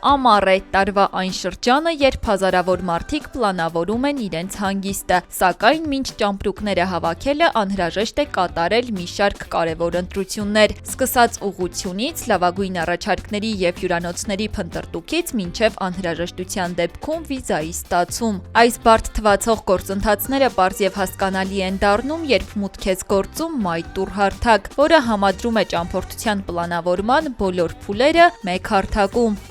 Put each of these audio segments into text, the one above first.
Ամառ է, տարվա այն շրջանը, երբ հազարավոր մարդիկ պլանավորում են իրենց հանգիստը, սակայն մինչ ճամպրուկները հավաքելը անհրաժեշտ է կատարել մի շարք կարևոր ընտրություններ, սկսած ուղղությունից, լավագույն առաջարկների և հյուրանոցների փնտրտուքից մինչև անհրաժեշտության դեպքում վիզայի ստացում։ Այս բարդ թվացող գործընթացները պարզ և հասկանալի են դառնում, երբ մուտք ես գործում MyTour հարթակ, որը համադրում է ճամփորդության պլանավորման բոլոր փուլերը մեկ հարթակում։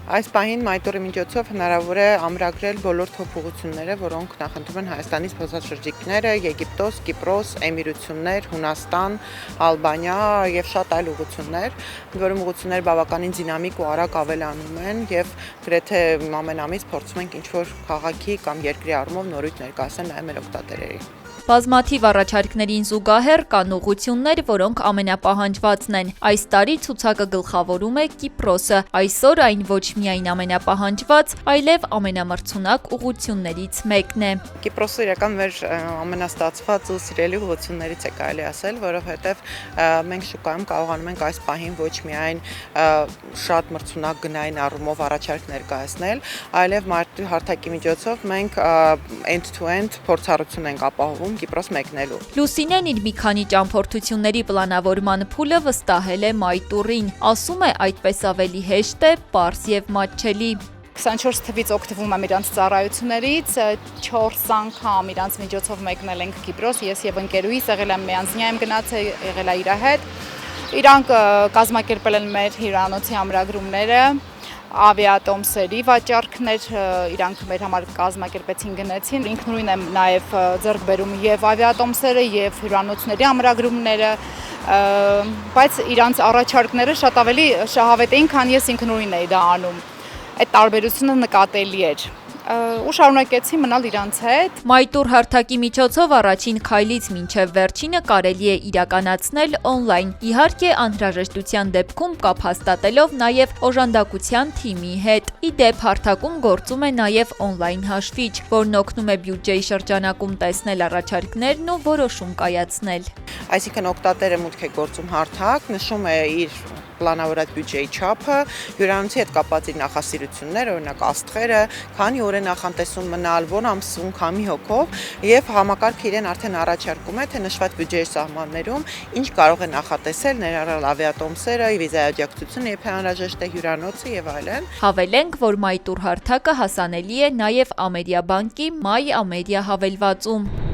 Այս պահին MyTour-ի միջոցով հնարավոր է ամրագրել բոլոր թափուղությունները, որոնք նախընտրում են Հայաստանի զբոսաշրջիկները, Եգիպտոս, Կիպրոս, Էմիրություններ, Հունաստան, Ալբանիա և շատ այլ ուղղություններ, որում ուղղությունները բավականին դինամիկ ու արագ ավելանում են և գրեթե ամեն ամիս փորձում ենք ինչ-որ քաղաքի կամ երկրի առումով նորույթ ներկայացնել նաև մեր օգտատերերին։ Բազմաթիվ առաջարկներին զուգահեռ կան ուղղություններ, որոնք ամենապահանջվածն են։ Այս տարի ցուցակը գլխավորում է Կիպրոսը։ Այսօր այն ոչ միայն ամենապահանջված, այլև ամենամրցունակ ուղղություններից մեկն է։ Կիպրոսը իրական մեր ամենաստացված ու սիրելի ուղղություններից է կարելի ասել, որովհետև մենք շուկայում կարողանում ենք այս պահին ոչ միայն շատ մրցունակ գնային առումով առաջարկ ներկայացնել, այլև MyTour հարթակի միջոցով մենք end-to-end փորձառություն ենք ապահովում Կիպրոս մեկնելու։ Լուսինեն իր մի քանի ճամփորդությունների պլանավորման փուլը վստահել է MyTour-ին, ասում է այդպես ավելի հեշտ է, պարզ և մատչելի։ 24 թվից օգտվում եմ իրանց ծառայություններից, 4 անգամ իրանց միջոցով մեկնել ենք Կիպրոս, ես և ընկերուհիս եղել եմ միանձնյա եմ գնացել, եղել է իր հետ։ Իրանք կազմակերպել են մեր հյուրանոցի ամրագրումները, ավիատոմսերի վաճառքներ, իրանք մեր համար կազմակերպեցին գնեցին, ինքնուրույն եմ նաև ձեռք բերում և ավիատոմսերը և հյուրանոցների ամրագրումները, բայց իրանց առաջարկները շատ ավելի շահավետ էին, քան ես ինքնուրույն էի դա անում, այդ տարբերությունը նկատելի էր։ Ու շարունակեցի մնալ իրանց հետ։ MyTour հարթակի միջոցով առաջին քայլից մինչև վերջինը կարելի է իրականացնել օնլայն, իհարկե անհրաժեշտության դեպքում կապ հաստատելով նաև օժանդակության թիմի հետ։ Ի դեպ հարթակում գործում է նաև օնլայն հաշվիչ, որն օգնում է բյուջեի շրջանակում տեսնել առաջարկներն ու որոշում կայացնել։ Այսինքն օգտատերը մուտք է գործում հարթակ, նշում է իր պլանավորած բյուջեի չափը, հյուրանոցի հետ կապված իր նախասիրությունները, օրինակ աստղերը, քանի օր է նախատեսում մնալ, որ ամսում, քանի հոգով, եւ համակարգը իրեն արդեն առաջարկում է, թե նշված բյուջեի սահմաններում ինչ կարող է նախատեսել, ներառյալ ավիատոմսերը, վիզայի աջակցությունը, երբ անհրաժեշտ է հյուրանոցը եւ այլն։ Հավելենք, որ MyTour հարթակը հասանելի է նաեւ Ամերիա բանկի My Ameria հավելվածում։